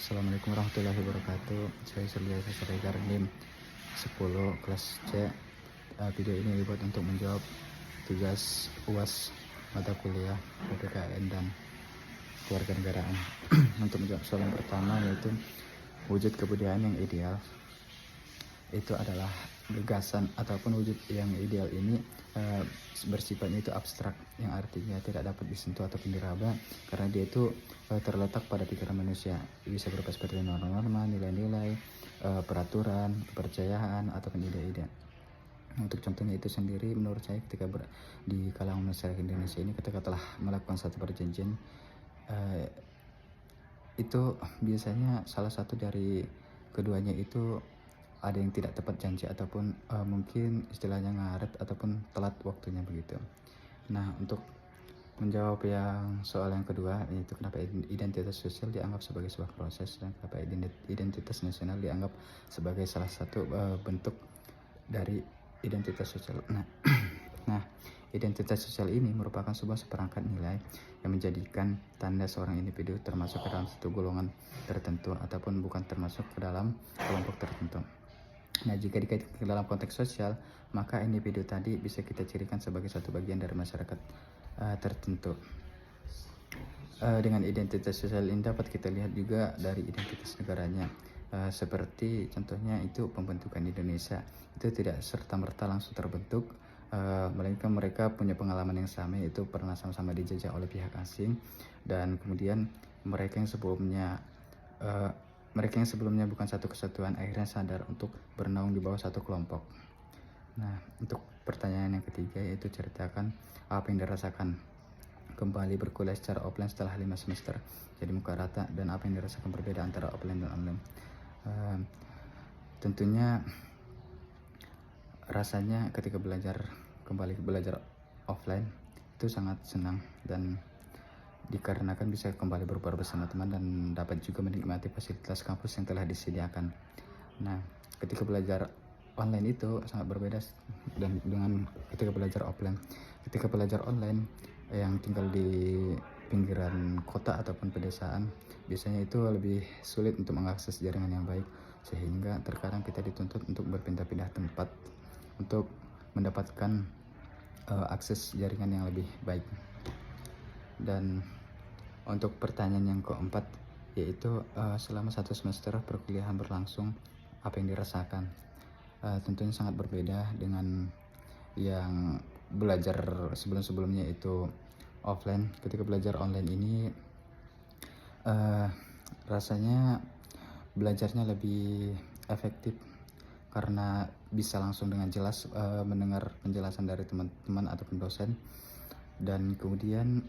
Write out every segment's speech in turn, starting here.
Assalamualaikum warahmatullahi wabarakatuh. Saya Surya Sasregar NIM 10 kelas C. Video ini dibuat untuk menjawab tugas UAS mata kuliah PPKN dan kewarganegaraan. Untuk menjawab soal yang pertama, yaitu wujud kebudayaan yang ideal. Itu adalah gagasan ataupun wujud yang ideal ini bersifatnya itu abstrak, yang artinya tidak dapat disentuh ataupun diraba, karena dia itu terletak pada pikiran manusia. Bisa berupa seperti norma-norma, nilai-nilai, peraturan, kepercayaan, ataupun ide-ide. Untuk contohnya itu sendiri, menurut saya ketika di kalangan masyarakat Indonesia ini, ketika telah melakukan satu perjanjian, itu biasanya salah satu dari keduanya itu ada yang tidak tepat janji ataupun mungkin istilahnya ngaret ataupun telat waktunya begitu. Nah, untuk menjawab yang soal yang kedua, yaitu kenapa identitas sosial dianggap sebagai sebuah proses dan kenapa identitas nasional dianggap sebagai salah satu bentuk dari identitas sosial. Nah, identitas sosial ini merupakan sebuah seperangkat nilai yang menjadikan tanda seorang individu termasuk ke dalam satu golongan tertentu ataupun bukan termasuk ke dalam kelompok tertentu. Nah, jika dikaitkan ke dalam konteks sosial, maka individu tadi bisa kita cirikan sebagai satu bagian dari masyarakat tertentu. Dengan identitas sosial ini dapat kita lihat juga dari identitas negaranya. Seperti contohnya itu pembentukan Indonesia itu tidak serta-merta langsung terbentuk, melainkan mereka punya pengalaman yang sama, yaitu pernah sama-sama dijajah oleh pihak asing, dan kemudian mereka yang sebelumnya bukan satu kesatuan akhirnya sadar untuk bernaung di bawah satu kelompok. Nah, untuk pertanyaan yang ketiga, yaitu ceritakan apa yang dirasakan kembali berkuliah secara offline setelah 5 semester jadi muka rata, dan apa yang dirasakan berbeda antara offline dan online. Tentunya rasanya ketika kembali belajar offline itu sangat senang, dan dikarenakan bisa kembali berbaur bersama teman dan dapat juga menikmati fasilitas kampus yang telah disediakan. Nah, ketika belajar online itu sangat berbeda dengan ketika belajar offline. Ketika belajar online yang tinggal di pinggiran kota ataupun pedesaan, biasanya itu lebih sulit untuk mengakses jaringan yang baik, sehingga terkadang kita dituntut untuk berpindah-pindah tempat untuk mendapatkan akses jaringan yang lebih baik. Dan untuk pertanyaan yang keempat, yaitu selama 1 semester perkuliahan berlangsung, apa yang dirasakan? Tentunya sangat berbeda dengan yang belajar sebelum-sebelumnya itu offline. Ketika belajar online ini rasanya belajarnya lebih efektif karena bisa langsung dengan jelas mendengar penjelasan dari teman-teman ataupun dosen, dan kemudian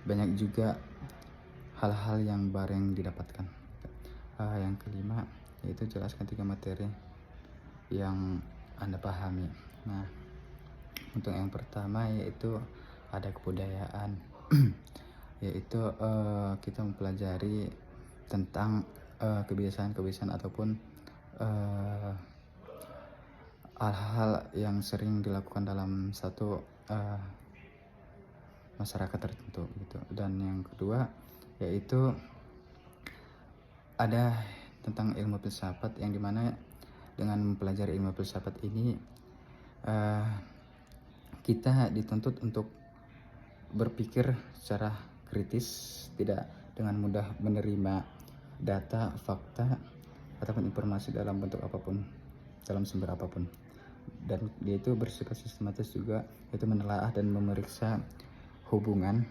banyak juga hal-hal yang baru yang didapatkan. Yang kelima, yaitu jelaskan 3 materi yang Anda pahami. Nah, untuk yang pertama yaitu ada kebudayaan, yaitu kita mempelajari tentang kebiasaan-kebiasaan ataupun hal-hal yang sering dilakukan dalam satu masyarakat tertentu gitu. Dan yang kedua yaitu ada tentang ilmu filsafat, yang dimana dengan mempelajari ilmu filsafat ini kita dituntut untuk berpikir secara kritis, tidak dengan mudah menerima data, fakta, ataupun informasi dalam bentuk apapun, dalam sumber apapun. Dan dia itu bersifat sistematis juga, yaitu menelaah dan memeriksa hubungan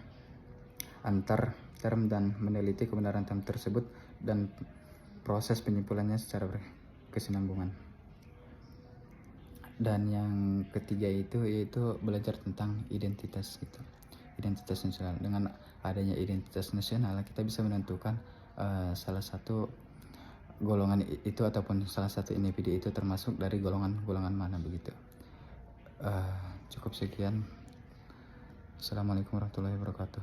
antar term dan meneliti kebenaran term tersebut dan proses penyimpulannya secara berkesinambungan. Dan yang ketiga itu yaitu belajar tentang identitas gitu. Identitas nasional. Dengan adanya identitas nasional, kita bisa menentukan salah satu golongan itu ataupun salah satu individu itu termasuk dari golongan mana begitu. Cukup sekian. Assalamualaikum warahmatullahi wabarakatuh.